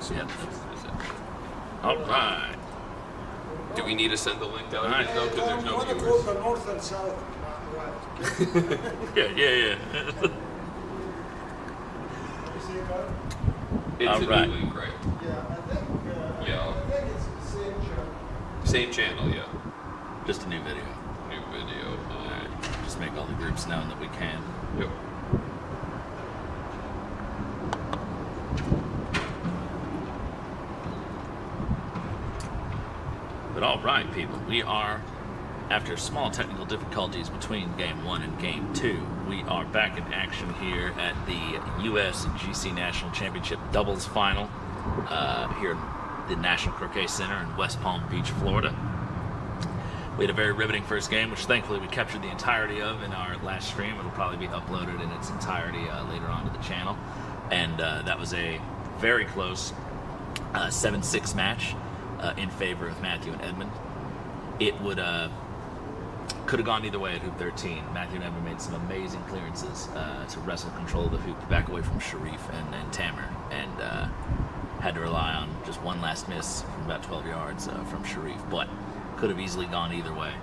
So Yeah. that's it. All right. Do we need to send the link out All right. again, though, because there's no Want to go viewers? the north and south, right? Okay. Yeah. You see it, Kyle? It's All a right. new link, right? Yeah, I think. Yeah. I think it's the same channel. Same channel, yeah. Just a new video. New video. All right. Just make all the groups known that we can. Yep. But all right, people, we are, after small technical difficulties between Game 1 and Game 2, we are back in action here at the USCA National Championship Doubles Final here at the National Croquet Center in West Palm Beach, Florida. We had a very riveting first game, which thankfully we captured the entirety of in our last stream. It'll probably be uploaded in its entirety later on to the channel. And that was a very close 7-6 match in favor of Matthew and Edmund. It would could have gone either way at hoop 13. Matthew and Edmund made some amazing clearances to wrestle control of the hoop back away from Sharif and Tamer, and had to rely on just one last miss from about 12 yards from Sharif, but could have easily gone either way.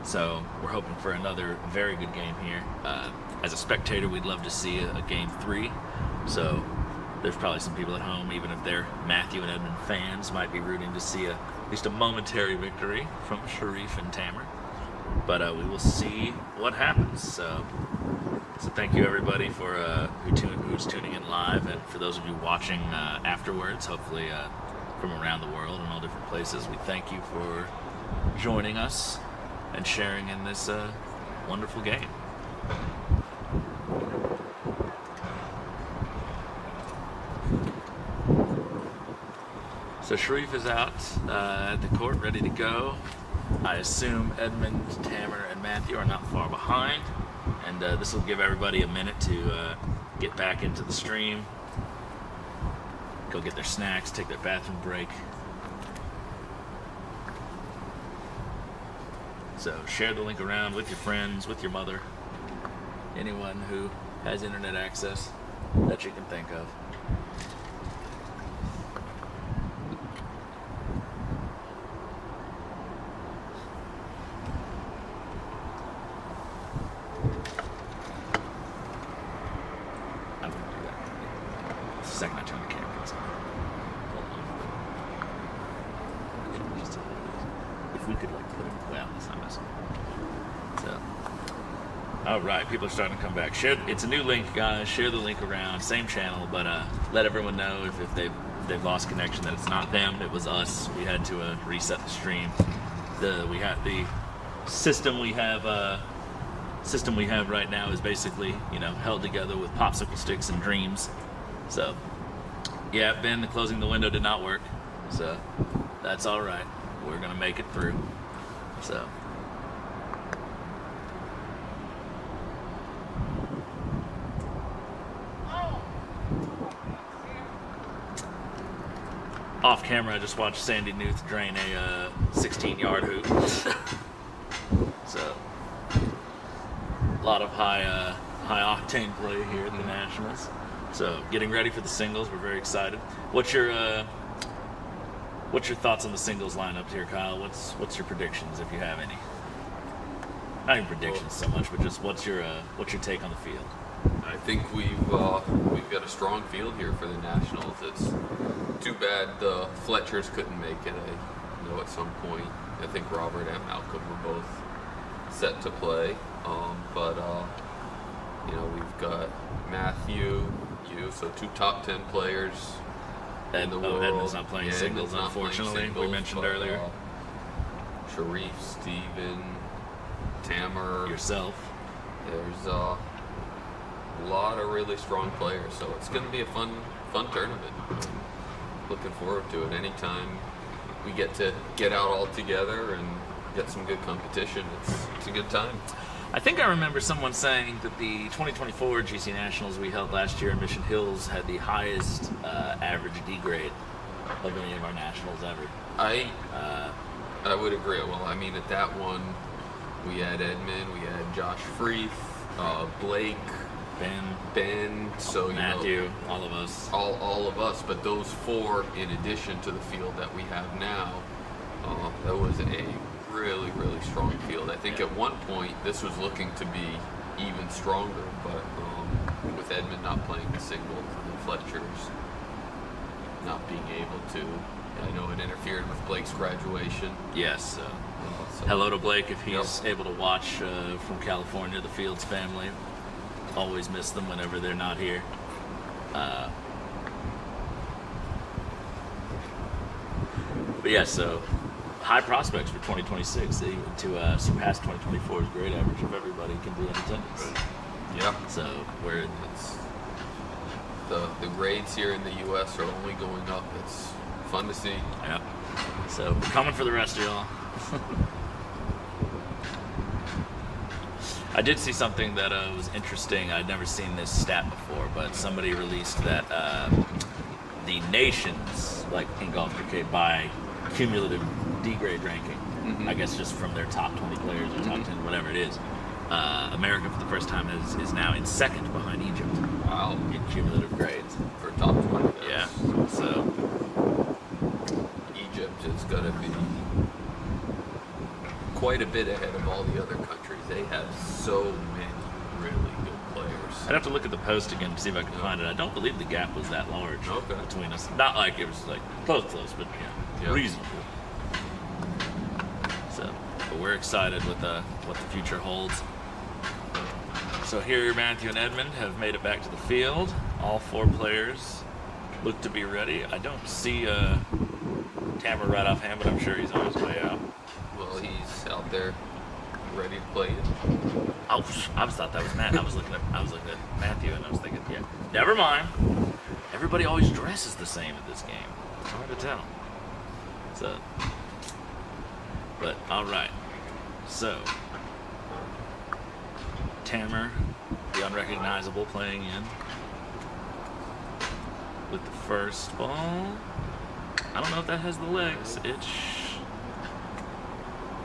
So we're hoping for another very good game here. As a spectator, we'd love to see a Game 3. So there's probably some people at home, even if they're Matthew and Edmund fans, might be rooting to see at least a momentary victory from Sharif and Tamer. But we will see what happens. So thank you everybody for who's tuning in live, and for those of you watching afterwards, hopefully from around the world and all different places. We thank you for joining us and sharing in this wonderful game. So Sharif is out at the court, ready to go. I assume Edmund, Tamer, and Matthew are not far behind, and this will give everybody a minute to get back into the stream, go get their snacks, take their bathroom break. So share the link around with your friends, with your mother, anyone who has internet access that you can think of. I wouldn't do that. It's the second I turn the camera, it's on. Hold on. Just if we could like put him, well, it's not messing. So, all right, people are starting to come back. Share. It's a new link, guys. Share the link around. Same channel, but let everyone know if they've lost connection that it's not them. It was us. We had to reset the stream. We have the system we have right now is basically, held together with popsicle sticks and dreams. So, yeah, Ben, the closing the window did not work. So, that's all right. We're gonna make it through. So. Off camera, I just watched Sandy Newth drain a 16-yard hoop. So, a lot of high octane play here at the Nationals. So, getting ready for the singles, we're very excited. What's your thoughts on the singles lineup here, Kyle? What's your predictions, if you have any? Not even predictions so much, but just what's your take on the field? I think we've got a strong field here for the Nationals. It's too bad the Fletchers couldn't make it. I know at some point I think Robert and Malcolm were both set to play, but we've got Matthew, so two top 10 players in the world. Edmund's not playing singles, Edmund's not unfortunately. playing singles, We mentioned but, earlier. Sharif, Steven, Tamer, Yourself. There's a lot of really strong players, so it's going to be a fun tournament. Looking forward to it. Anytime we get to get out all together and get some good competition, it's a good time. I think I remember someone saying that the 2024 GC Nationals we held last year in Mission Hills had the highest average D grade of any of our nationals ever. I would agree. Well, I mean, at that one, we had Edmund, we had Josh Freeth, Blake, Ben, so Matthew, all of us. all of us. But those 4, in addition to the field that we have now, that was a really, really strong field. I think at one point this was looking to be even stronger, but with Edmund not playing the singles and Fletcher's not being able to, I know it interfered with Blake's graduation. Yes. So, Hello to Blake if he's able to watch from California, the Fields family. Always miss them whenever they're not here. But yeah, so high prospects for 2026 to surpass 2024's grade average if everybody can be in attendance. yeah. So It's the grades here in the U.S. are only going up. It's fun to see. yeah. So we're coming for the rest of y'all. I did see something that was interesting. I'd never seen this stat before, but somebody released that the nations, like in golf croquet, by cumulative D-grade ranking, I guess just from their top 20 players or top 10, whatever it is, America for the first time is now in second behind Egypt. Wow. In cumulative grades. For top 20. Yeah. So Egypt is going to be quite a bit ahead of all the other countries. They have so many really good players. I'd have to look at the post again to see if I can find it. I don't believe the gap was that large between us. Not like it was like close, but Yeah. reasonable. So, but we're excited with what the future holds. So here, Matthew and Edmund have made it back to the field. All 4 players look to be ready. I don't see Tammer right offhand, but I'm sure he's on his way out. Well, he's out there ready to play it. Oh, I thought that was Matt. I was looking at Matthew, and I was thinking, yeah, never mind. Everybody always dresses the same at this game. It's hard to tell. So, but all right. So, Tammer, the unrecognizable, playing in with the first ball. I don't know if that has the legs.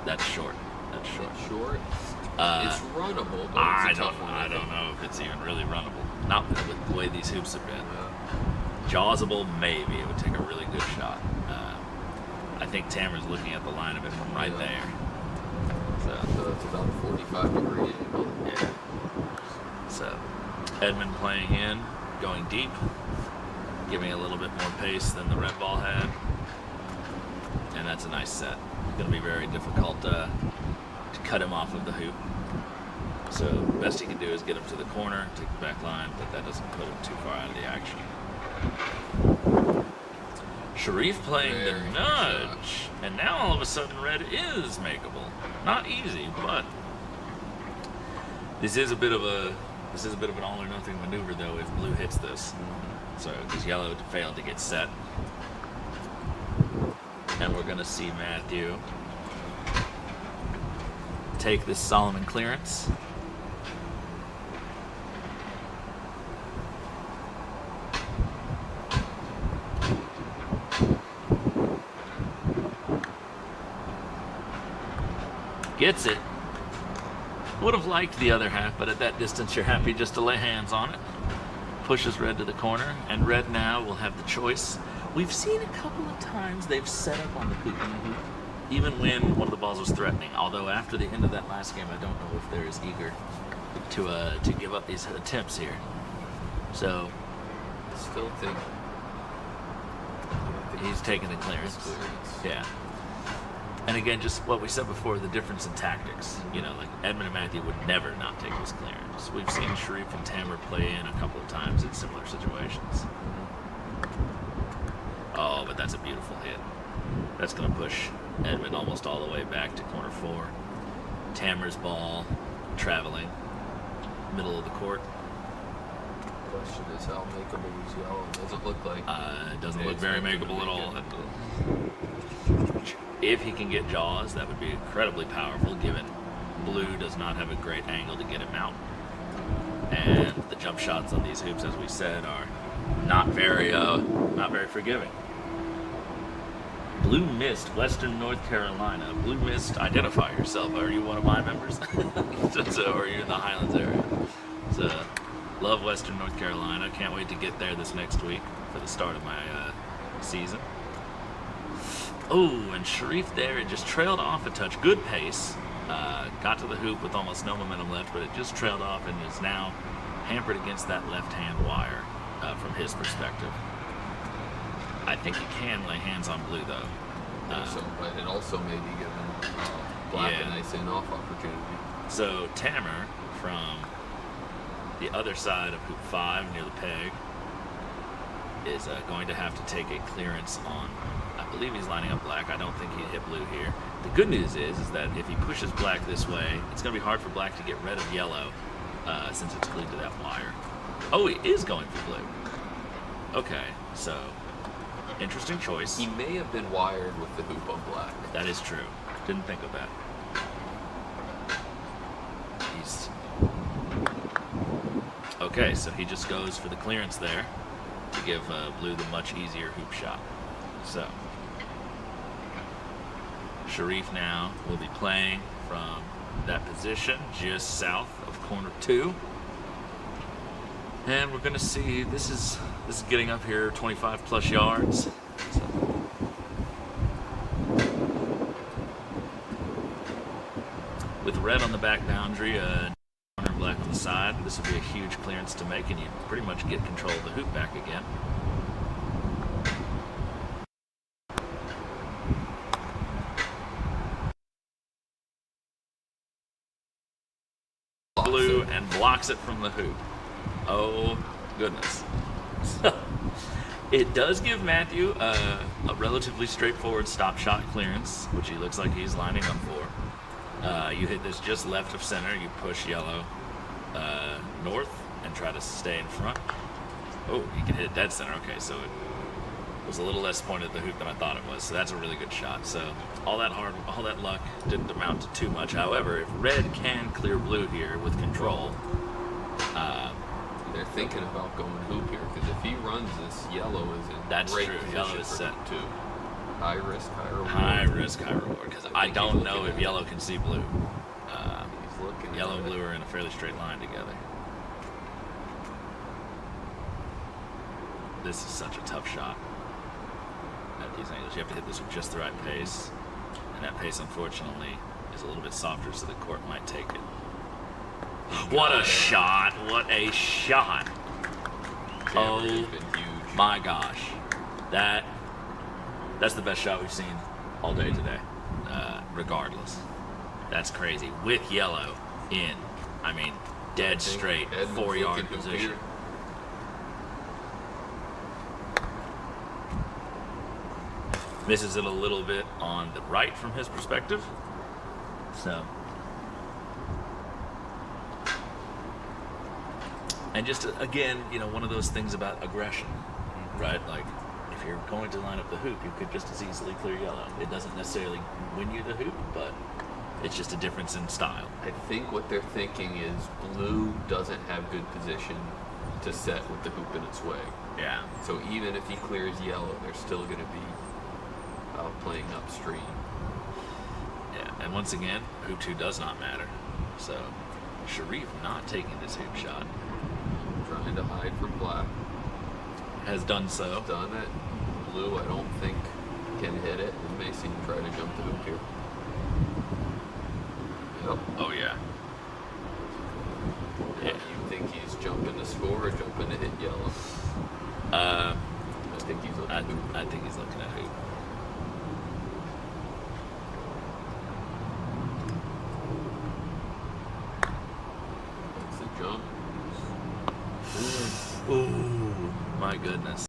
That's short. That's short. Short. It's runnable, but it's a tough one. I don't know if it's even really runnable. Not with the way these hoops have been. Yeah. Jawsable, maybe. It would take a really good shot. I think Tammer's looking at the line of it from right there. So it's about a 45-degree angle. Yeah. So, Edmund playing in, going deep, giving a little bit more pace than the red ball had. And that's a nice set. Going to be very difficult to cut him off of the hoop. So, the best he can do is get him to the corner, take the back line, but that doesn't put him too far out of the action. Sharif playing Very the good nudge, shot. and now all of a sudden red is makeable. Not easy, but this is a bit of an all or nothing maneuver though if blue hits this. So because yellow failed to get set, and we're gonna see Matthew take this Solomon clearance. Gets it. Would have liked the other half, but at that distance you're happy just to lay hands on it. Pushes red to the corner, and red now will have the choice. We've seen a couple of times they've set up on the hoop, even when one of the balls was threatening. Although after the end of that last game, I don't know if they're as eager to give up these attempts here. So I still think he's taking the clearance. Yeah. And again, just what we said before, the difference in tactics. You know, like Edmund and Matthew would never not take this clearance. We've seen Sharif and Tammer play in a couple of times in similar situations. Oh, but that's a beautiful hit. That's going to push Edmund almost all the way back to corner 4. Tammer's ball traveling, middle of the court. Question is how makeable is yellow. Doesn't look like. It doesn't look very makeable at all. If he can get jaws, that would be incredibly powerful, given blue does not have a great angle to get him out. And the jump shots on these hoops, as we said, are not very forgiving. Blue missed Western North Carolina. Blue missed, identify yourself. Are you one of my members? Or are you in the Highlands area? So, Love Western North Carolina. Can't wait to get there this next week for the start of my season. Oh, and Sharif there, it just trailed off a touch. Good pace. Got to the hoop with almost no momentum left, but it just trailed off and is now hampered against that left-hand wire from his perspective. I think he can lay hands on blue, though. But it also may be given black a nice in-off opportunity. So Tamer from the other side of hoop 5 near the peg is going to have to take a clearance on, I believe he's lining up black. I don't think he'd hit blue here. The good news is that if he pushes black this way, it's going to be hard for black to get rid of yellow since it's glued to that wire. Oh, he is going for blue. Okay, so interesting choice. He may have been wired with the hoop on black. That is true. Didn't think of that. Okay, so he just goes for the clearance there to give blue the much easier hoop shot. So Sharif now will be playing from that position just south of corner 2. And we're going to see, this is getting up here 25 plus yards. So. With red on the back boundary, corner black on the side, this would be a huge clearance to make, and you pretty much get control of the hoop back again. Blue and blocks it from the hoop. Oh, goodness. It does give Matthew a relatively straightforward stop shot clearance, which he looks like he's lining up for. You hit this just left of center. You push yellow north and try to stay in front. Oh, you can hit it dead center. Okay, so it was a little less pointed at the hoop than I thought it was. So that's a really good shot. So all that luck didn't amount to too much. However, if red can clear blue here with control, they're thinking about going hoop here, because if he runs this, yellow is in that's great true. position Yellow is set too. High risk, high reward. High risk, high reward. Because I don't know if yellow can see blue. He's looking. Yellow and blue are in a fairly straight line together. This is such a tough shot at these angles. You have to hit this with just the right pace, and that pace, unfortunately, is a little bit softer, so the court might take it. What a shot! What a shot! Hammer has been huge. My gosh, that's the best shot we've seen all day today. Regardless, that's crazy. With yellow in, I mean, dead straight, 4-yard position. Misses it a little bit on the right from his perspective. So. And just, again, one of those things about aggression, right? Like, if you're going to line up the hoop, you could just as easily clear yellow. It doesn't necessarily win you the hoop, but it's just a difference in style. I think what they're thinking is blue doesn't have good position to set with the hoop in its way. Yeah. So even if he clears yellow, they're still going to be playing upstream. Yeah, and once again, hoop 2 does not matter. So, Sharif not taking this hoop shot. Trying to hide from black. Has done so. He's done it. Blue, I don't think, can hit it. And Macy try to jump the hoop here. Yep. Oh, yeah. Yeah. You think he's jumping to score or jumping to hit yellow? I think he's looking at hoop. I think he's looking at hoop. That's the jump. Ooh, my goodness.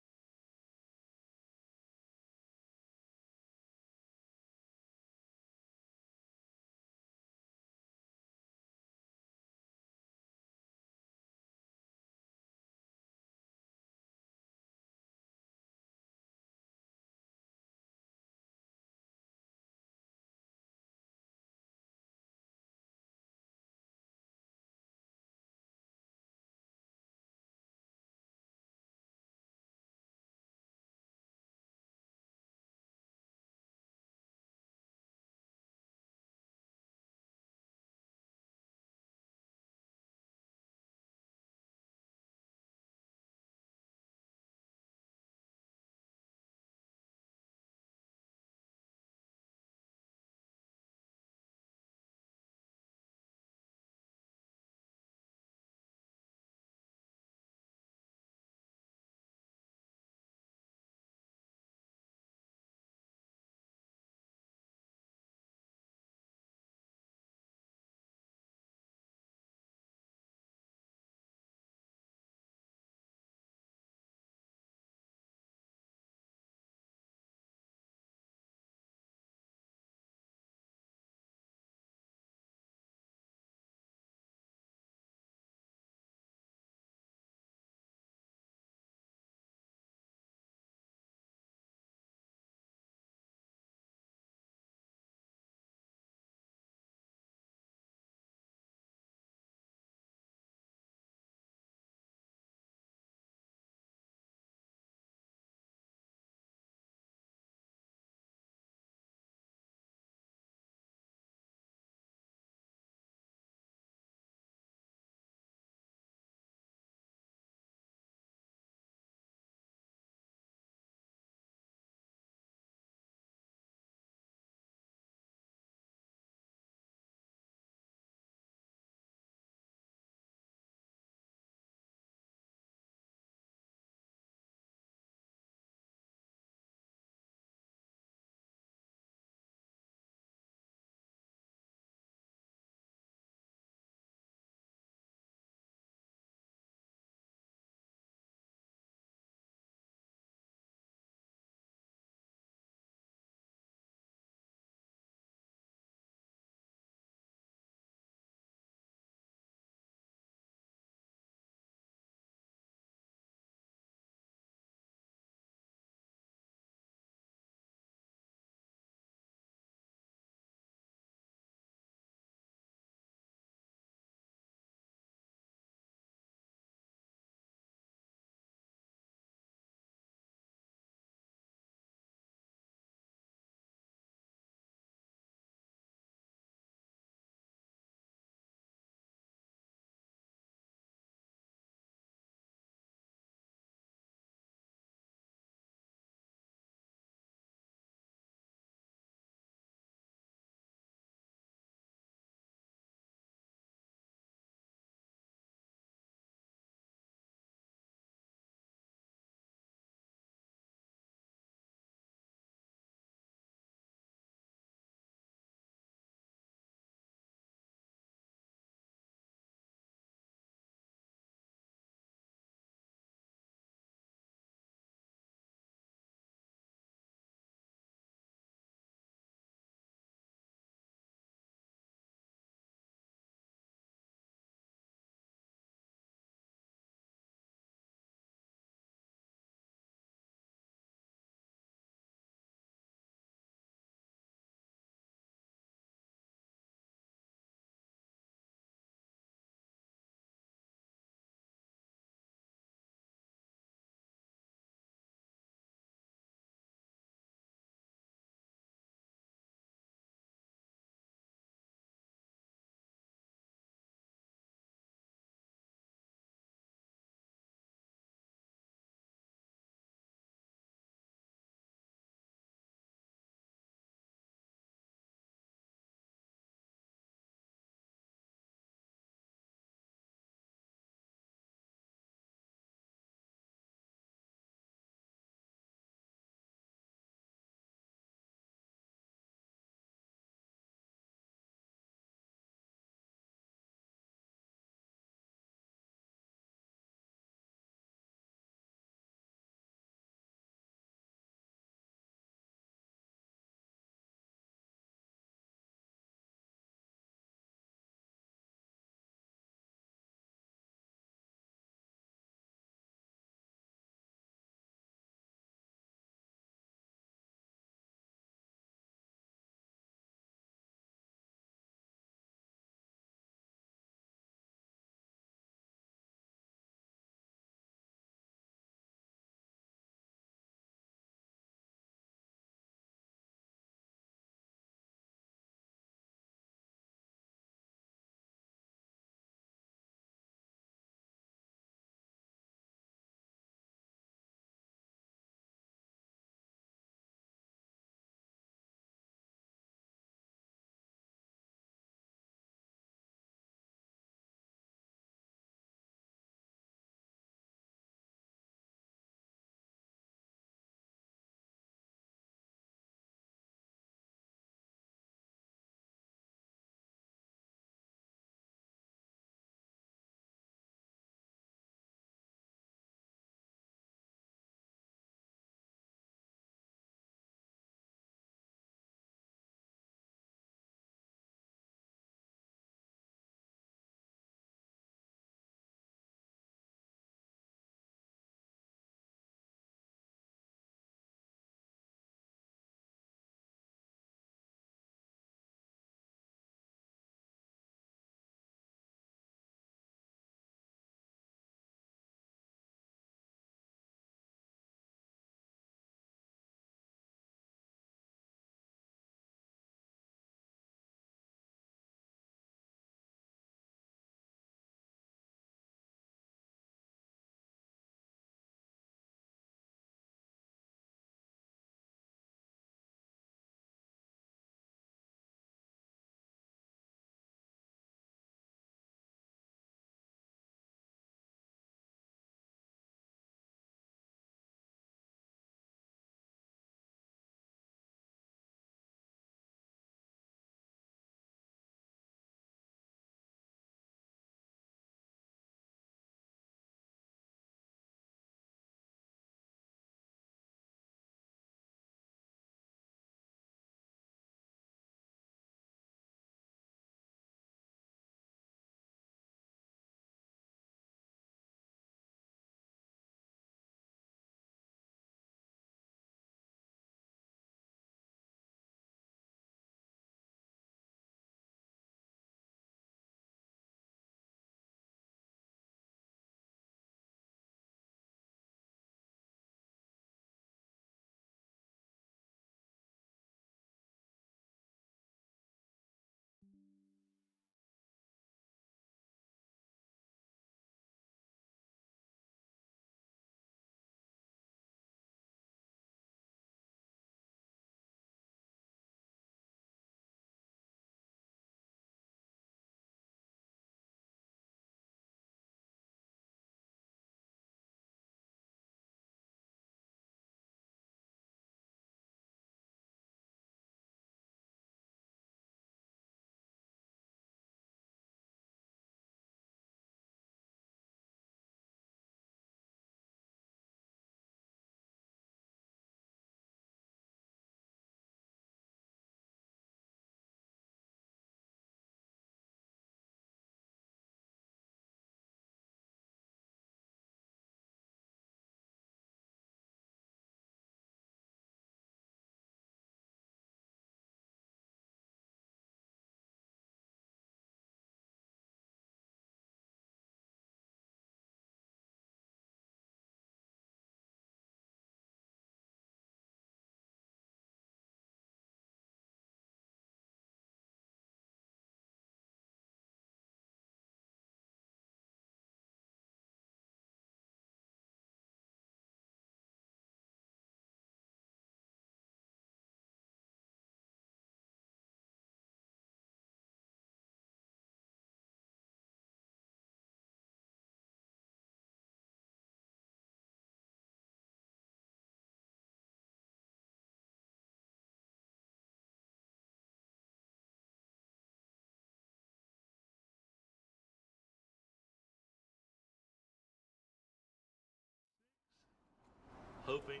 hoping.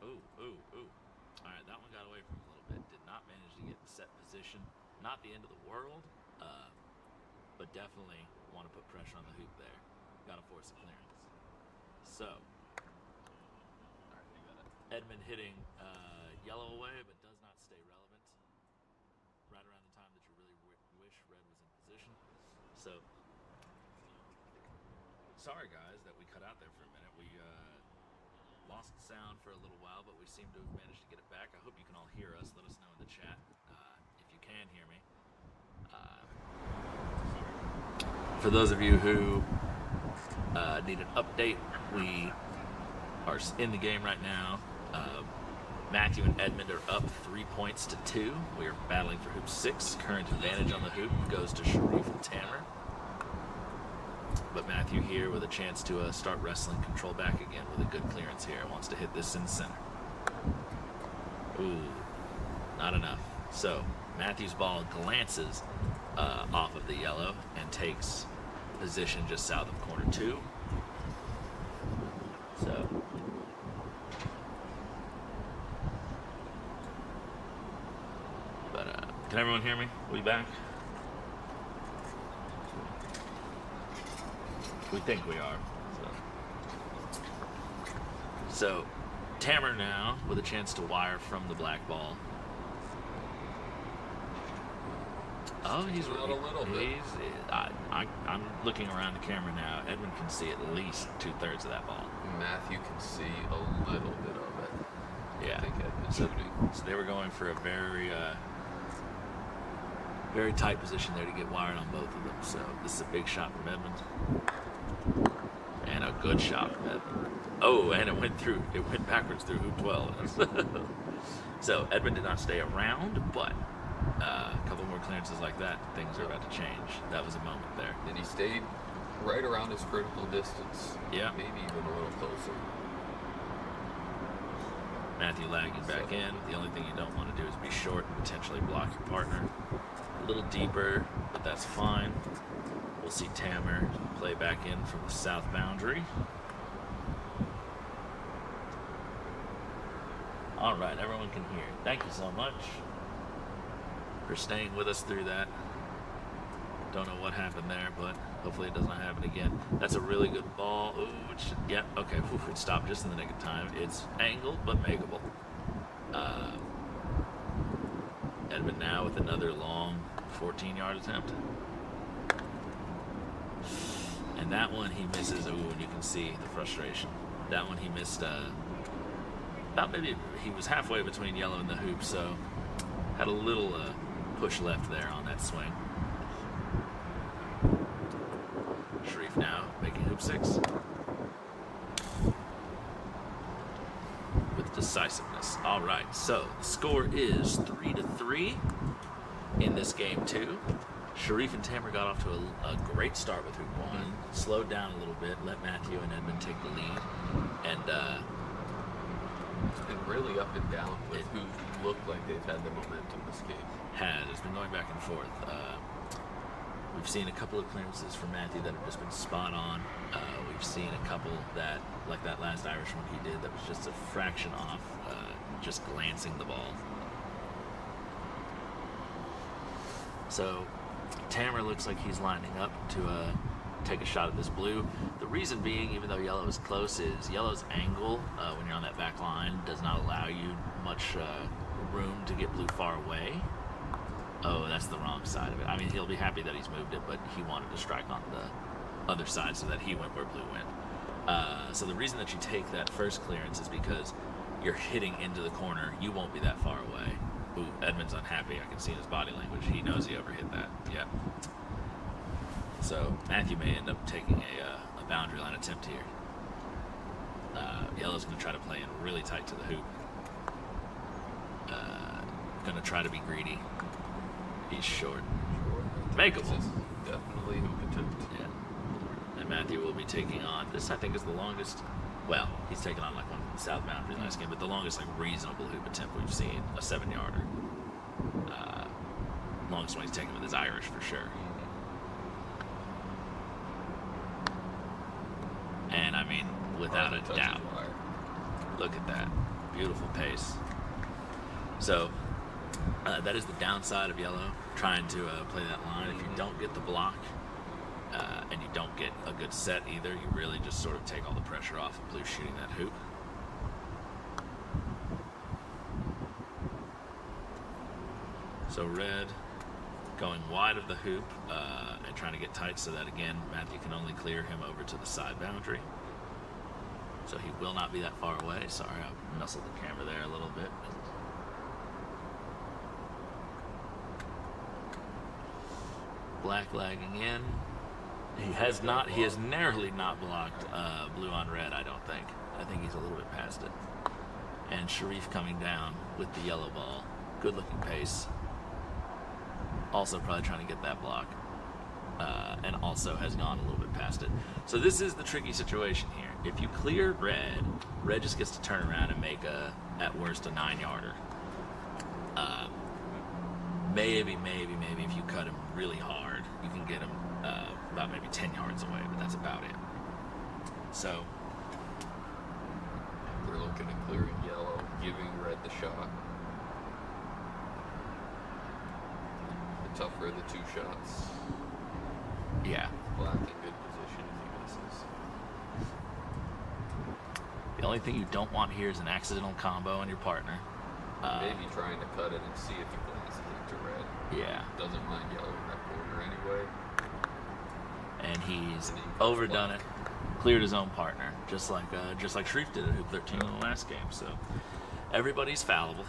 Ooh. All right, that one got away from him a little bit. Did not manage to get in set position. Not the end of the world, but definitely want to put pressure on the hoop there. Got to force a clearance. So, Edmund hitting yellow away, but does not stay relevant. Right around the time that you really wish red was in position. So, sorry guys that we cut out there for a minute. We lost sound for a little while, but we seem to have managed to get it back. I hope you can all hear us. Let us know in the chat if you can hear me. For those of you who need an update, we are in the game right now. Matthew and Edmund are up 3 points to 2. We are battling for hoop 6. Current advantage on the hoop goes to Sharif and Tamer. But Matthew here with a chance to start wrestling control back again with a good clearance here. Wants to hit this in the center. Ooh, not enough. So Matthew's ball glances off of the yellow and takes position just south of corner 2. So can everyone hear me? We back? We think we are. So Tamer now with a chance to wire from the black ball. Oh, he's out a little bit. I'm looking around the camera now. Edmund can see at least 2/3 of that ball. Matthew can see a little bit of it. Yeah. I think Edmund's So shooting. they were going for a very tight position there to get wired on both of them. So this is a big shot from Edmund. And a good shot from Edmund. Oh, and it went backwards through hoop 12. So Edmund did not stay around, but a couple more clearances like that, things are about to change. That was a moment there. And he stayed right around his critical distance. Yeah. Maybe even a little closer. Matthew lagging back in. The only thing you don't want to do is be short and potentially block your partner. A little deeper, but that's fine. We'll see Tamer play back in from the south boundary. All right, everyone can hear. Thank you so much for staying with us through that. Don't know what happened there, but hopefully it does not happen again. That's a really good ball. Ooh, okay. Ooh, it stopped just in the nick of time. It's angled, but makeable. Edmund now with another long 14-yard attempt. And that one he misses. Ooh, and you can see the frustration. That one he missed about maybe he was halfway between yellow and the hoop, so had a little push left there on that swing. Sharif now making hoop 6 with decisiveness. All right, so the score is 3-3 in this game 2. Sharif and Tamer got off to a great start with hoop 1. Slowed down a little bit, let Matthew and Edmund take the lead, and It's been really up and down with who looked like they've had the momentum this game. It's been going back and forth. We've seen a couple of clearances from Matthew that have just been spot on. We've seen a couple that, like that last Irish one he did, that was just a fraction off, just glancing the ball. So Tamer looks like he's lining up to take a shot at this blue. The reason being, even though yellow is close, is yellow's angle when you're on that back line does not allow you much room to get blue far away. Oh, that's the wrong side of it. I mean, he'll be happy that he's moved it, but he wanted to strike on the other side so that he went where blue went. So the reason that you take that first clearance is because you're hitting into the corner. You won't be that far away. Ooh, Edmund's unhappy. I can see in his body language. He knows he overhit that. Yeah. So Matthew may end up taking a boundary line attempt here. Yellow's going to try to play in really tight to the hoop. Going to try to be greedy. He's short. Makeable. Definitely hoop attempt. Yeah. And Matthew will be taking on, this I think is the longest, well, he's taken on like one from the south boundary last game, but the longest like reasonable hoop attempt we've seen, a 7-yarder. Longest one he's taken with his Irish for sure. And I mean, without a doubt. Look at that. Beautiful pace. So, that is the downside of yellow, trying to play that line. If you don't get the block, and you don't get a good set either, you really just sort of take all the pressure off of blue shooting that hoop. So red going wide of the hoop and trying to get tight so that, again, Matthew can only clear him over to the side boundary. So he will not be that far away. Sorry, I muscled the camera there a little bit. Black lagging in. He has narrowly not blocked blue on red, I don't think. I think he's a little bit past it. And Sharif coming down with the yellow ball. Good looking pace. Also probably trying to get that block. And also has gone a little bit past it. So this is the tricky situation here. If you clear red, red just gets to turn around and make at worst a 9-yarder. Maybe if you cut him really hard, you can get him about maybe 10 yards away, but that's about it. So we're looking at clearing yellow, giving red the shot. The tougher of the two shots. Yeah. Black in good position if he misses. The only thing you don't want here is an accidental combo on your partner. Maybe trying to cut it and see if he glances it to red. Yeah. Doesn't mind yellow in that corner anyway. And he's overdone it, cleared his own partner, just like Sharif did at Hoop 13 in the last game. So everybody's fallible.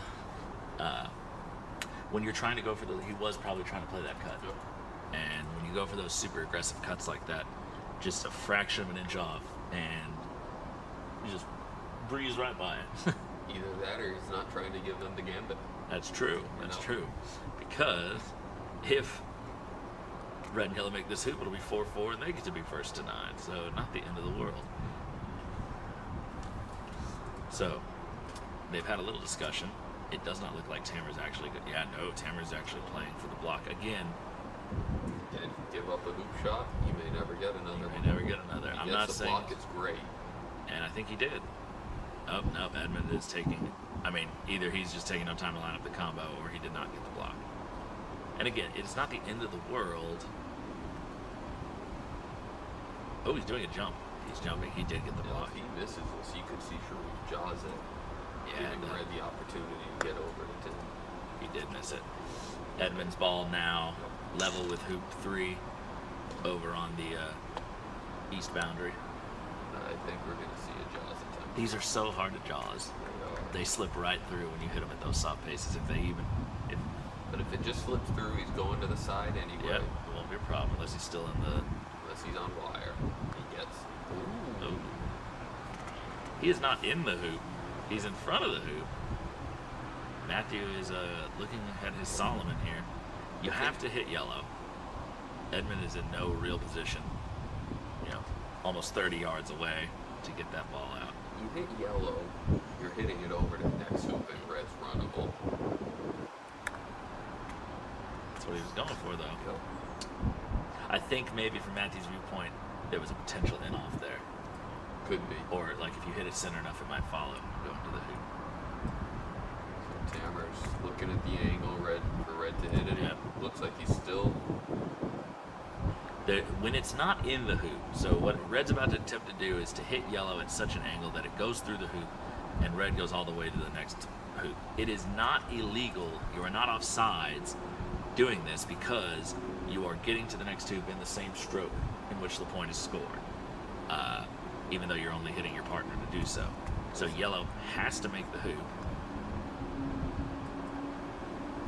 When you're trying to go for he was probably trying to play that cut. Yep. And when you go for those super aggressive cuts like that, just a fraction of an inch off, and you just breeze right by it. Either that or he's not trying to give them the gambit. That's true. That's true. Because if red and yellow make this hoop, it'll be 4-4, and they get to be first to 9. So not the end of the world. So they've had a little discussion. It does not look like Tamer's actually good. Yeah, no, Tamer's actually playing for the block again. And if you give up a hoop shot, you may never get another. You may never get another. If he I'm gets not the saying. block, it's great. And I think he did. Oh, no, Edmund is taking. I mean, either he's just taking no time to line up the combo, or he did not get the block. And again, it's not the end of the world. Oh, he's doing a jump. He's jumping. He did get the block. If he misses this, you could see Sharif jaws it, Yeah, giving red the opportunity to get over it. He did miss it. Edmund's ball now level with hoop 3 over on the east boundary. I think we're going to see a jaws attempt. These are so hard to jaws. They slip right through when you hit them at those soft paces. But if it just slips through, he's going to the side anyway. Yep, it won't be a problem unless he's still in the. Unless he's on wire. He gets. Ooh. He is not in the hoop. He's in front of the hoop. Matthew is looking at his Solomon here. You have to hit yellow. Edmund is in no real position. Almost 30 yards away to get that ball out. You hit yellow, you're hitting it over to the next hoop, and red's runnable. That's what he was going for, though. Yep. I think maybe from Matthew's viewpoint, there was a potential in-off there. Could be. Or, like, if you hit it center enough, it might follow going to the hoop. So Tamer's looking at the angle for red to hit it. Yep. Looks like he's still... When it's not in the hoop, so what red's about to attempt to do is to hit yellow at such an angle that it goes through the hoop and red goes all the way to the next hoop. It is not illegal. You are not off sides doing this because you are getting to the next hoop in the same stroke in which the point is scored, even though you're only hitting your partner to do so. So yellow has to make the hoop.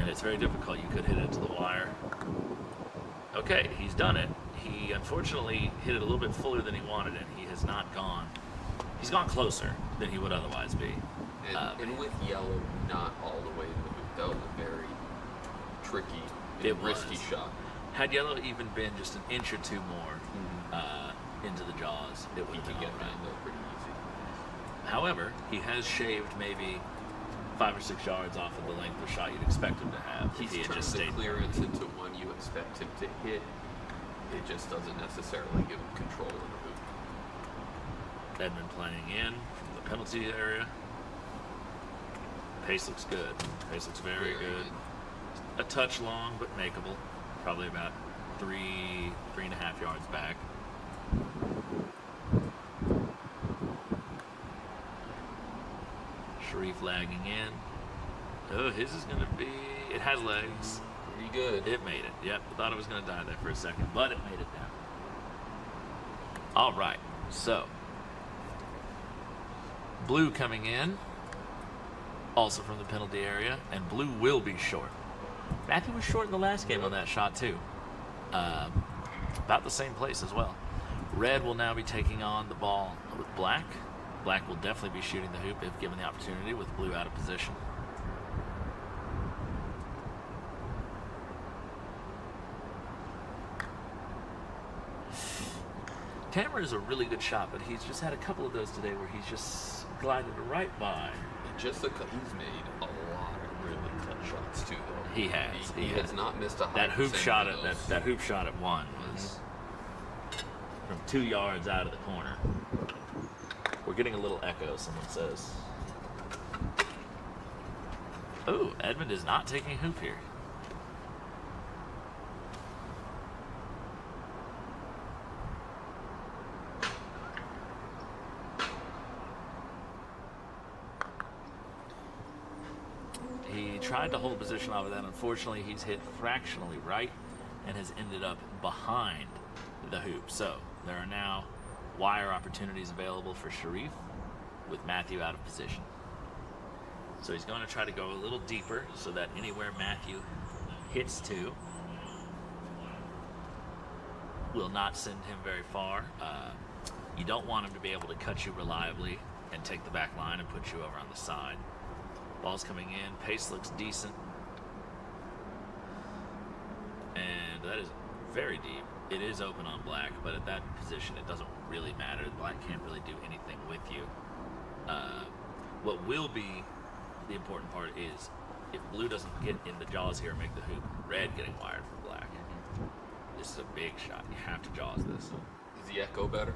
And it's very difficult. You could hit it to the wire. Okay, he's done it. He unfortunately hit it a little bit fuller than he wanted, and he has not gone. He's gone closer than he would otherwise be. And with yellow not all the way to the hoop, that was a very tricky and risky shot. Had yellow even been just an inch or two more into the jaws, it would have been all right. Though pretty easy. However, he has shaved maybe 5 or 6 yards off of the length of shot you'd expect him to have. He's if he had turned just the stayed clearance into one you expect him to hit. It just doesn't necessarily give him control of the hoop. Edmund playing in from the penalty area. Pace looks good. Pace looks very good. A touch long, but makeable. Probably about 3.5 yards back. Sharif lagging in. Oh, his is going to be... It has legs. Pretty good. It made it. Yep, I thought it was going to die there for a second, but it made it down. All right, so blue coming in, also from the penalty area, and blue will be short. Matthew was short in the last game on that shot too. About the same place as well. Red will now be taking on the ball with black. Black will definitely be shooting the hoop if given the opportunity, with blue out of position. Tamara is a really good shot, but he's just had a couple of those today where he's just glided right by. He's made a lot of really tough shots too, though. He has. He has not missed a high that hoop shot percentage at of those. that hoop shot at one was from 2 yards out of the corner. We're getting a little echo, someone says. Oh, Edmund is not taking hoop here. He tried to hold position off of that. Unfortunately, he's hit fractionally right and has ended up behind the hoop. So there are now wire opportunities available for Sharif with Matthew out of position. So he's going to try to go a little deeper so that anywhere Matthew hits to will not send him very far. You don't want him to be able to cut you reliably and take the back line and put you over on the side. Ball's coming in. Pace looks decent. And that is very deep. It is open on black, but at that position, it doesn't really matter. Black can't really do anything with you. What will be the important part is if blue doesn't get in the jaws here and make the hoop, red getting wired from black. This is a big shot. You have to jaws this. Is the echo better?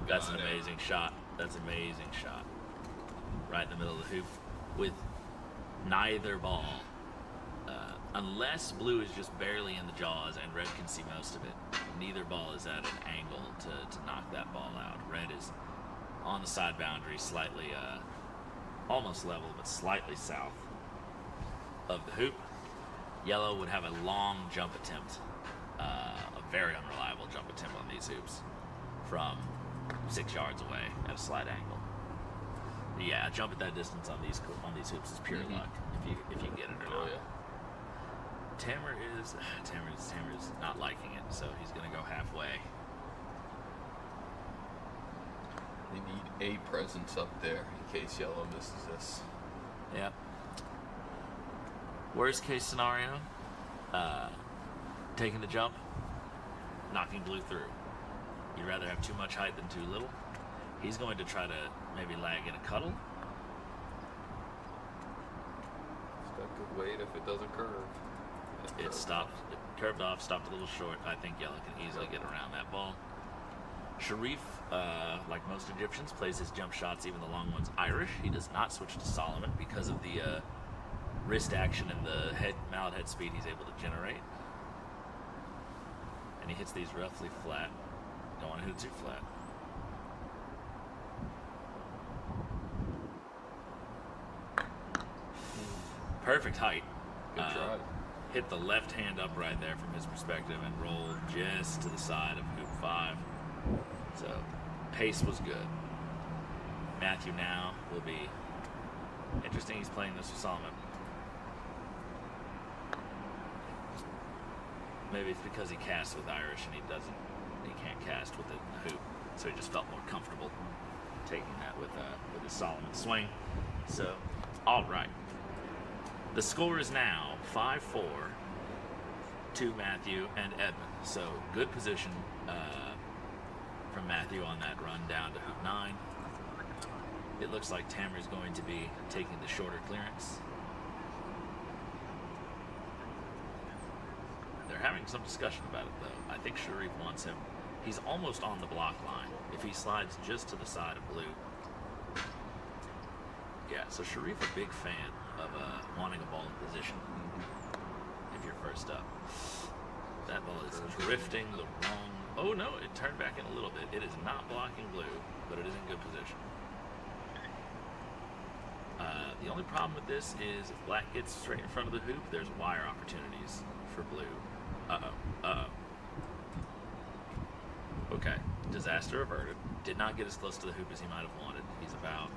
That's an amazing shot. That's an amazing shot. Right in the middle of the hoop with neither ball. Unless blue is just barely in the jaws and red can see most of it, neither ball is at an angle to knock that ball out. Red is on the side boundary, slightly, almost level, but slightly south of the hoop. Yellow would have a long jump attempt, a very unreliable jump attempt on these hoops from 6 yards away at a slight angle. Yeah, a jump at that distance on these hoops is pure luck if you get it or not. Yeah. Tamer's not liking it, so he's gonna go halfway. They need a presence up there in case yellow misses this. Yep. Worst case scenario, taking the jump, knocking blue through. You'd rather have too much height than too little. He's going to try to maybe lag in a cuddle. It's got good weight if it doesn't curve. It stopped, it curved off, stopped a little short. I think yellow can easily get around that ball. Sharif, like most Egyptians, plays his jump shots, even the long ones, Irish. He does not switch to Solomon because of the wrist action and the mallet head speed he's able to generate. And he hits these roughly flat. Don't want to hit too flat. Perfect height. Good try. Hit the left hand upright there from his perspective and rolled just to the side of hoop 5. So pace was good. Matthew now will be interesting. He's playing this with Solomon. Maybe it's because he casts with Irish and he can't cast with the hoop, so he just felt more comfortable taking that with his Solomon swing. So, all right. The score is now 5-4 to Matthew and Edmund. So good position from Matthew on that run down to hoop 9. It looks like Tamer's going to be taking the shorter clearance. They're having some discussion about it, though. I think Sharif wants him. He's almost on the block line. If he slides just to the side of blue, Yeah, so Sharif, a big fan of wanting a ball in position if you're first up. That ball is drifting the wrong... Oh, no, it turned back in a little bit. It is not blocking blue, but it is in good position. The only problem with this is if black gets straight in front of the hoop, there's wire opportunities for blue. Okay, disaster averted. Did not get as close to the hoop as he might have wanted. He's about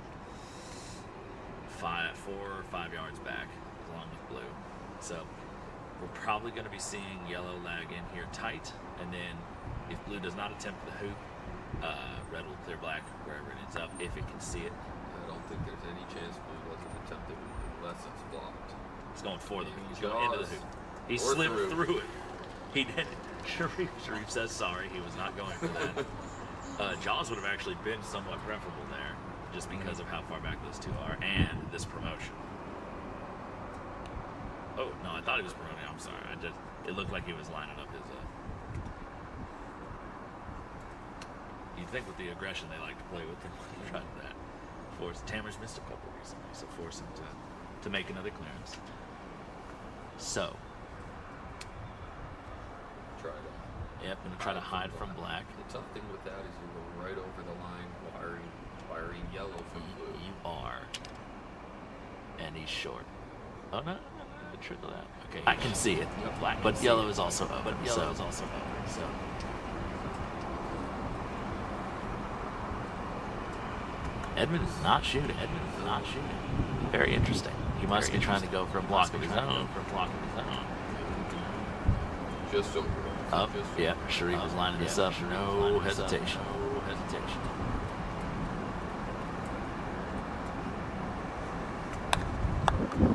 4 or 5 yards back, along with blue. So we're probably going to be seeing yellow lag in here tight, and then if blue does not attempt the hoop, red will clear black wherever it ends up, if it can see it. I don't think there's any chance blue doesn't attempt it unless it's blocked. He's going for the hoop. He's going into the hoop. He slipped through it. He did. Sharif says sorry. He was not going for that. Jaws would have actually been somewhat preferable there, just because of how far back those two are, and this promotion. Oh, no, I thought he was promoting. I'm sorry. It looked like he was lining up his... You'd think with the aggression they like to play with, they tried that. Tammers missed a couple recently, so force him to make another clearance. So... Yep, going to try to hide from black. The tough thing with that is you go right over the line, wiring yellow from blue. You are. And he's short. Oh, no. Trickle that. Okay, I can see it. Black, but yellow is also open. So. Edmund is not shooting. Very interesting. He must be trying to go for a block of his own. Just over. Up, yeah, Sharif was lining this up, no hesitation.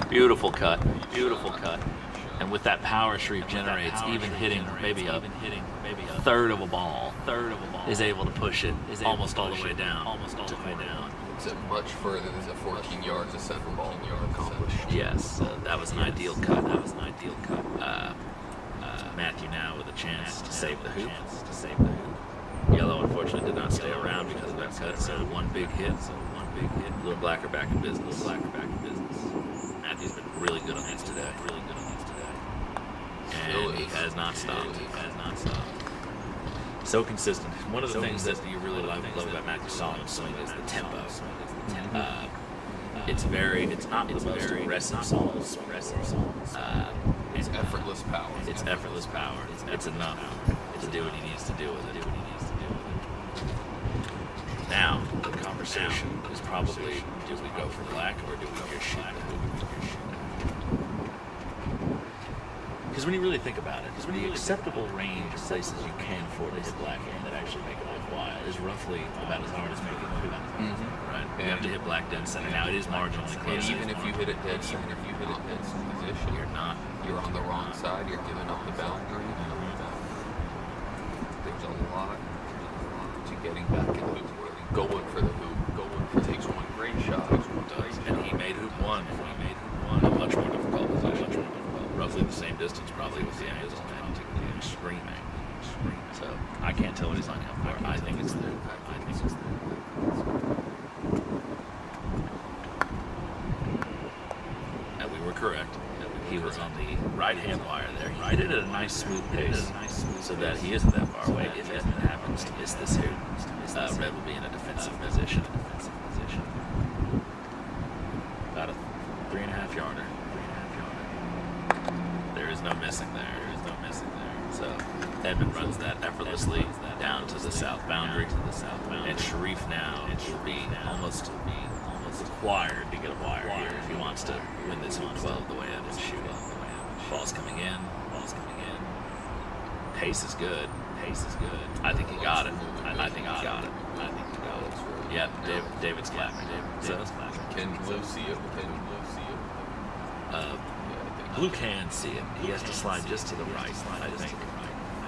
Beautiful cut. And with that power Sharif generates, even hitting maybe a third of a ball, is able to push it almost all the way down. It's much further than the 14 yards of center ball accomplished. Yes, that was an ideal cut. Matthew now with a chance to save the hoop. Yellow, unfortunately, did not stay around because of that cut, so one big hit. Blue and black are back in business. Matthew's been really good on these today. And he has not stopped. So consistent. One of the things that you really love about Matthew Solomon's swing is the tempo. It's not the most aggressive songs. It's effortless power. It's enough to do what he needs to do with it. Now, the conversation is probably, do we go for black or do we just shoot the hoop? Because when you really think about it, the acceptable range of places you can afford to hit black in that actually make it worthwhile is roughly about as hard as making the hoop. Right? You have to hit black dead center. Now, it is marginally close. And even if you hit it dead center, position, you're on the wrong side, you're giving up the boundary. There's a lot to getting back in the hoop. Going for the hoop. Takes one great shot. And he made hoop one. A much more difficult position. Roughly the same distance, probably, with the angles on that. Screaming. So I can't tell what he's lining up for. I think it's there. And we were correct. He was on the right-hand wire there. He did it at a nice, smooth pace, so that he isn't that far away. If Edmund happens to miss this hoop, red will be in a defensive position. About a 3.5 yarder. There is no missing there. So Edmund runs that effortlessly down to the south boundary. And Sharif now will be almost required to get a wire here if he wants to win this hoop 12 the way Edmund's shooting. Ball's coming in. Pace is good. I think he got it. Yeah, David's clapping. Can blue see it? Blue can see it. He has to slide just to the right, I think,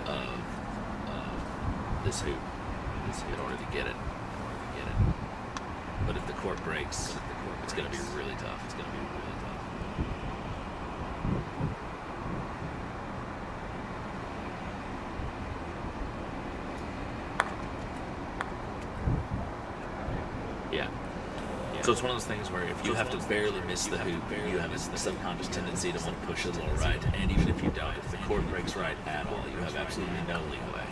of this hoop in order to get it. But if the court breaks, it's going to be really tough. So it's one of those things where if you have to barely miss the hoop, you have a subconscious tendency to want to push a little right. And even if you don't, if the cord breaks right at all, you have absolutely no leeway.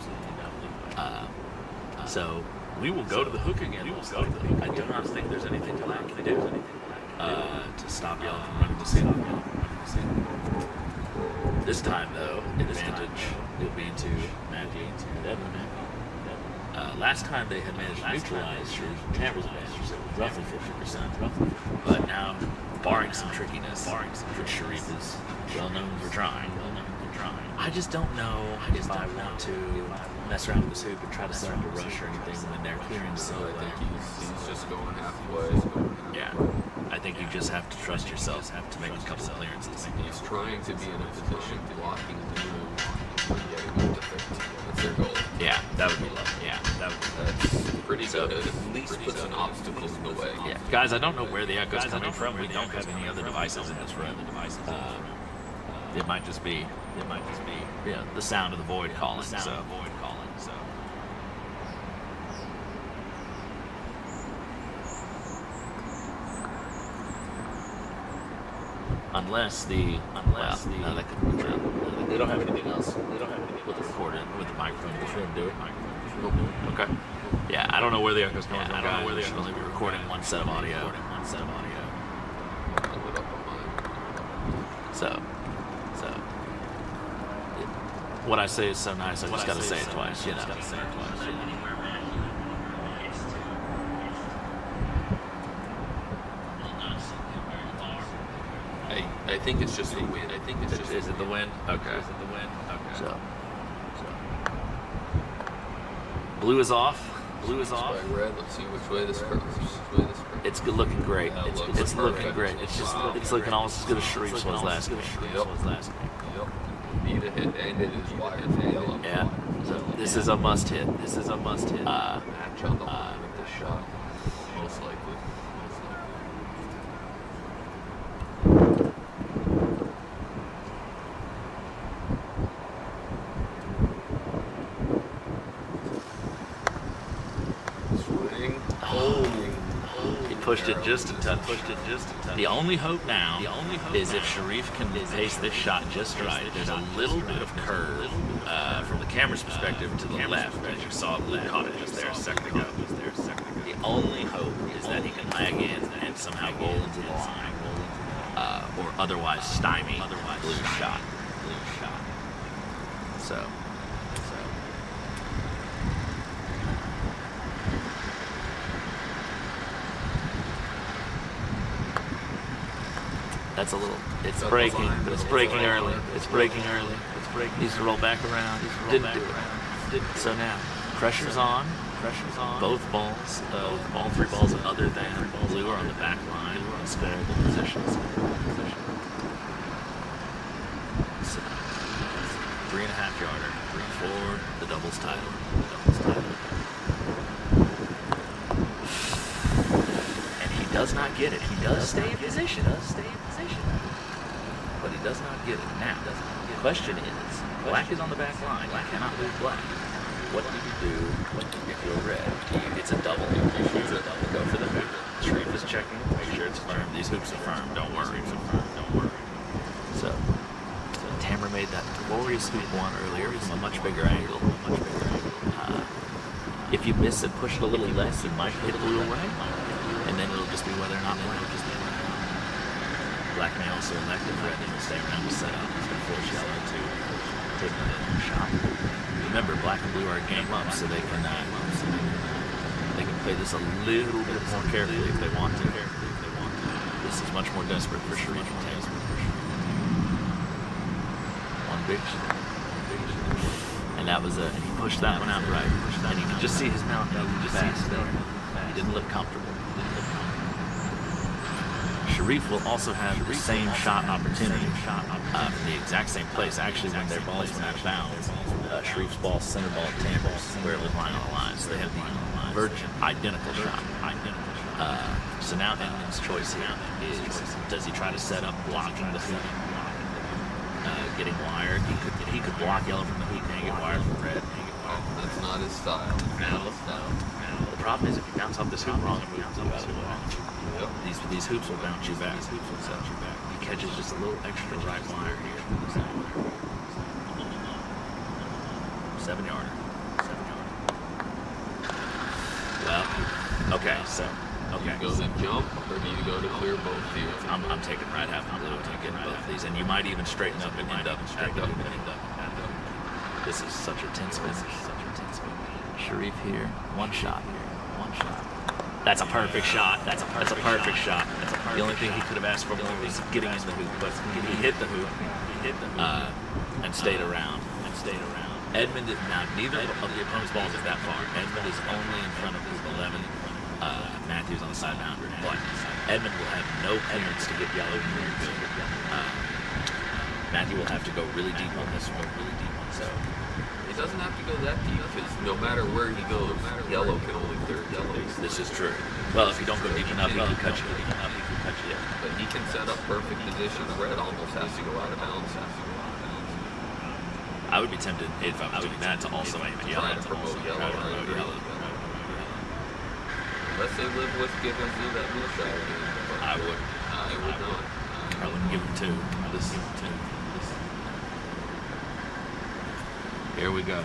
So we will go to the hook again. I do not think there's anything Black can do to stop y'all from running the scene. This time, though, advantage will be to Matthew and Edmund. Last time they had managed to neutralize Tamara's advantage, so roughly 50%. But now, barring some trickiness, which Sharif is well known for trying, I just don't know if I want to mess around with this hoop and try to set up a rush or anything when they're clearing so I think he's just going halfway. Yeah. I think you just have to trust yourself to make a couple of clearances. He's trying to be in a position blocking the move and getting up to 15. That's their goal. Yeah, that would be lovely. Yeah, That's pretty good. It at least puts an obstacle in the way. Yeah, guys, I don't know where the echo's coming from. We don't have any other devices in this room. It might just be the sound of the void calling. So. Unless they don't have anything else. They don't have anything with the recording with the microphone in this room, do it? Okay. Yeah, I don't know where the echo's coming from. I don't know where they should only be recording one set of audio. So what I say is so nice. I just gotta say it twice. You know. I think it's just the wind. Is it the wind? Okay. So. Blue is off. Red. Let's see which way this curves. It's looking great. It's looking great. It's looking almost as good as Sharif's was last game. Yep. Need a hit, and it is wide yellow. Yeah. So this is a must hit. Match on the line with this shot. Most likely. Pushed it just a touch. The only hope now is if Sharif can pace this shot just right. There's a little bit of curve from the camera's perspective to the left, as you saw Blue caught it just there a second ago. The only hope is that he can lag in and somehow roll into the line, or otherwise stymie Blue's shot. So. That's a little. It's breaking early. Needs to roll back around. Didn't do it. So now, pressure's on. Both balls, all three balls other than Blue are on the back line. Square positions. So, 3.5 yarder for the doubles title. And he does not get it. He does stay in position. But he does not get it. Now, the question is, Black is on the back line. You cannot move Black. What do you do if you're red? It's a double. Go for the hoop. Sharif is checking. Make sure it's firm. These hoops are firm. Don't worry. So Tamara made that glorious hoop one earlier from a much bigger angle. If you miss it, push it a little less, it might hit Blue away. And then it'll just be whether or not Black may also elect if Red didn't stay around to set up. He's going to force Yellow to take another shot. Remember, Black and Blue are a game up, so they can play this a little bit more carefully if they want to. This is much more desperate for Sharif and Taylor. One big shot. And that was and he pushed that one out right. And you could just see his mouth move fast there. He didn't look comfortable. Sharif will also have the same shot opportunity from the exact same place. Actually, when their balls went out of bounds, Sharif's ball, center ball, and Taylor's square was lying on the line. So they have the virgin identical shot. So now Edmund's choice here is, does he try to set up blocking the hoop, getting wired? He could block Yellow from the hoop and get wired from Red. That's not his style. The problem is if you bounce off this hoop wrong and move Blue out of the way, Yep. These hoops will bounce you back. He catches just a little extra right wire here. 7-yarder. Well, okay, so Do you go to jump, or do you go to clear both here? I'm taking right half the blue and getting both of these, and you might even straighten up and end up. This is such a tense finish. Sharif here, one shot. That's a perfect shot. That's a perfect shot. The only thing he could have asked for more was getting in the hoop, but he hit the hoop, and stayed around. Edmund is now neither of the opponent's balls is that far. Edmund is only in front of his 11. Matthews on the side boundary, but Edmund will have no clearance to get yellow. Matthew will have to go really deep on this one. So He doesn't have to go that deep, because no matter where he goes, yellow can only clear yellow. this is true. Well, if you don't go deep enough, he can cut you. But he can set up perfect position. Red almost has to go out of bounds. I would be tempted, if I was doing that, to also aim at yellow. Try to promote yellow. Unless they live with giving blue that blue shot again. I would not. I wouldn't give him two. Here we go.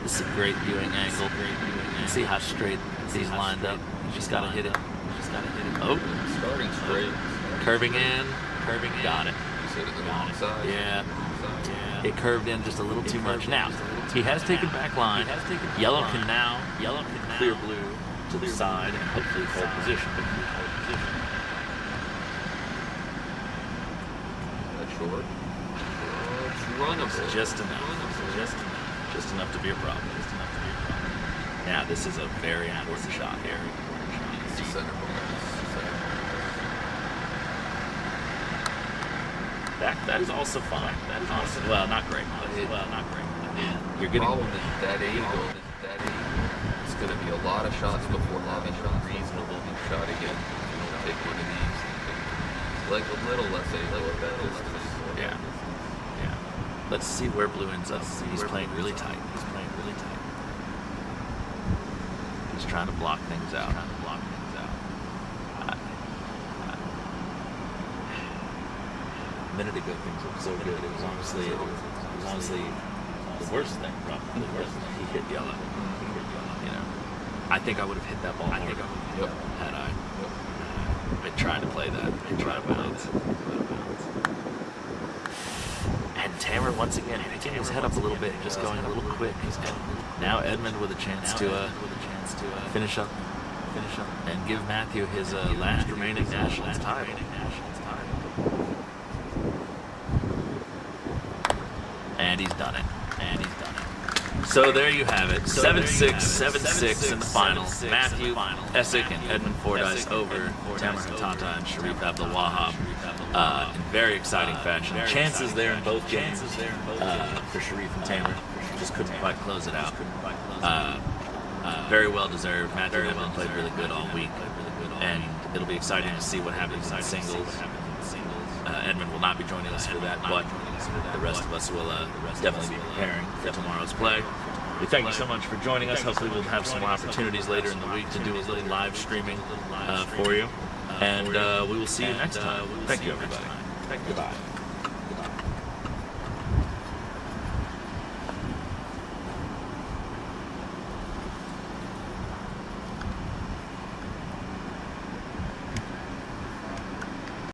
This is a great viewing angle. You can see how straight he's lined up. You just gotta hit it. Oh, Starting straight. curving in. Got it. Just hit it the wrong side. Yeah. It curved in just a little too much. Now, he has taken back line. Yellow can now clear blue to the side and hopefully hold position. That's short. Oh, it's runnable. Just enough to be a problem. Now, this is a very important shot here. It's the center bar. That is also fine. Well, not great. You're getting problem is that angle. It's going to be a lot of shots before having a reasonable shot again. You don't take one of these. Like a little less angle at that distance. Yeah. Let's see where blue ends up. He's playing really tight. He's trying to block things out. A minute ago, things looked so good. It was honestly the worst thing. Probably the worst thing. He hit yellow. I think I would have hit that ball more had I been trying to play that. And Tamer once again picking his head up a little bit, just going a little quick. And now Edmund with a chance to finish up and give Matthew his last remaining Nationals title. And he's done it. So there you have it. 7-6, 7-6 in the final. Matthew Essick and Edmund Fordyce over Tamer Hatata and Sharif Abdul-Wahab in very exciting fashion. Chances there in both games for Sharif and Tamer. Just couldn't quite close it out. Very well deserved. Matthew and Edmund played really good all week. And it'll be exciting to see what happens in singles. Edmund will not be joining us for that, but the rest of us will definitely be preparing for tomorrow's play. We thank you so much for joining us. Hopefully we'll have some more opportunities later in the week to do a little live streaming for you. And we will see you next time. Thank you, everybody. Goodbye.